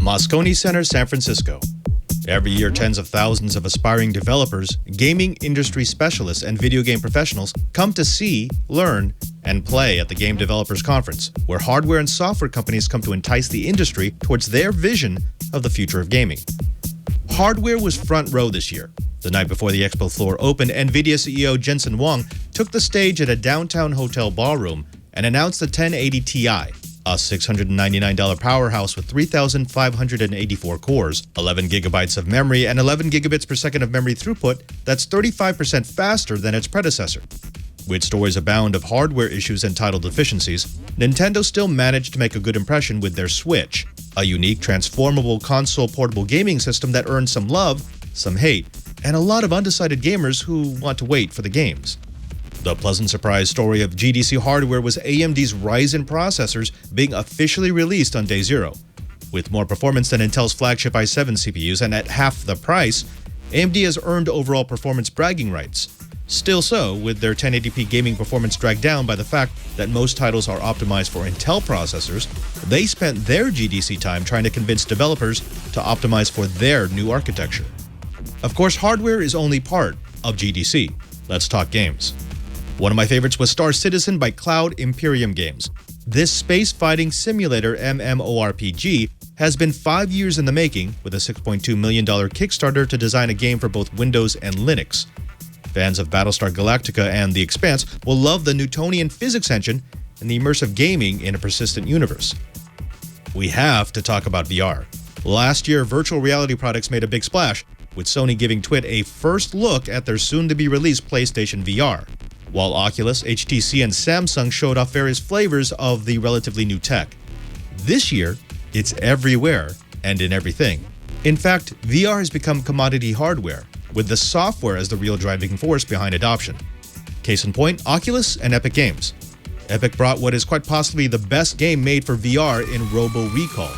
Moscone Center, San Francisco. Every year, tens of thousands of aspiring developers, gaming industry specialists, and video game professionals come to see, learn, and play at the Game Developers Conference, where hardware and software companies come to entice the industry towards their vision of the future of gaming. Hardware was front row this year. The night before the expo floor opened, NVIDIA CEO Jensen Huang took the stage at a downtown hotel ballroom and announced the 1080 Ti, a $699 powerhouse with 3,584 cores, 11 gigabytes of memory, and 11 gigabits per second of memory throughput that's 35% faster than its predecessor. With stories abound of hardware issues and title deficiencies, Nintendo still managed to make a good impression with their Switch, a unique transformable console portable gaming system that earned some love, some hate, and a lot of undecided gamers who want to wait for the games. The pleasant surprise story of GDC hardware was AMD's Ryzen processors being officially released on day zero. With more performance than Intel's flagship i7 CPUs and at half the price, AMD has earned overall performance bragging rights. Still so, with their 1080p gaming performance dragged down by the fact that most titles are optimized for Intel processors, they spent their GDC time trying to convince developers to optimize for their new architecture. Of course, hardware is only part of GDC. Let's talk games. One of my favorites was Star Citizen by Cloud Imperium Games. This space-fighting simulator MMORPG has been 5 years in the making, with a $6.2 million Kickstarter to design a game for both Windows and Linux. Fans of Battlestar Galactica and The Expanse will love the Newtonian physics engine and the immersive gaming in a persistent universe. We have to talk about VR. Last year, virtual reality products made a big splash, with Sony giving TWiT a first look at their soon-to-be-released PlayStation VR, while Oculus, HTC, and Samsung showed off various flavors of the relatively new tech. This year, it's everywhere and in everything. In fact, VR has become commodity hardware, with the software as the real driving force behind adoption. Case in point, Oculus and Epic Games. Epic brought what is quite possibly the best game made for VR in Robo Recon.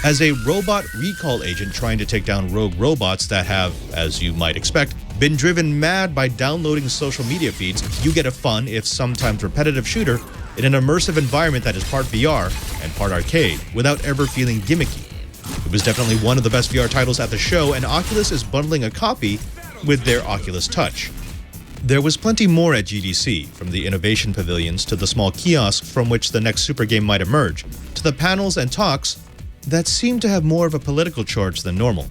As a robot recall agent trying to take down rogue robots that have, as you might expect, been driven mad by downloading social media feeds, you get a fun, if sometimes repetitive shooter in an immersive environment that is part VR and part arcade, without ever feeling gimmicky. It was definitely one of the best VR titles at the show, and Oculus is bundling a copy with their Oculus Touch. There was plenty more at GDC, from the innovation pavilions to the small kiosks from which the next super game might emerge, to the panels and talks that seem to have more of a political charge than normal.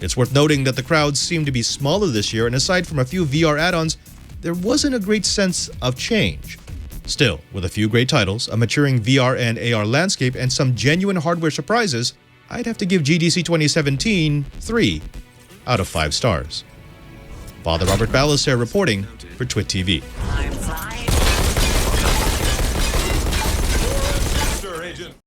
It's worth noting that the crowds seem to be smaller this year, and aside from a few VR add-ons, there wasn't a great sense of change. Still, with a few great titles, a maturing VR and AR landscape, and some genuine hardware surprises, I'd have to give GDC 2017 3 out of 5 stars. Father Robert Ballecer reporting for TWiT TV.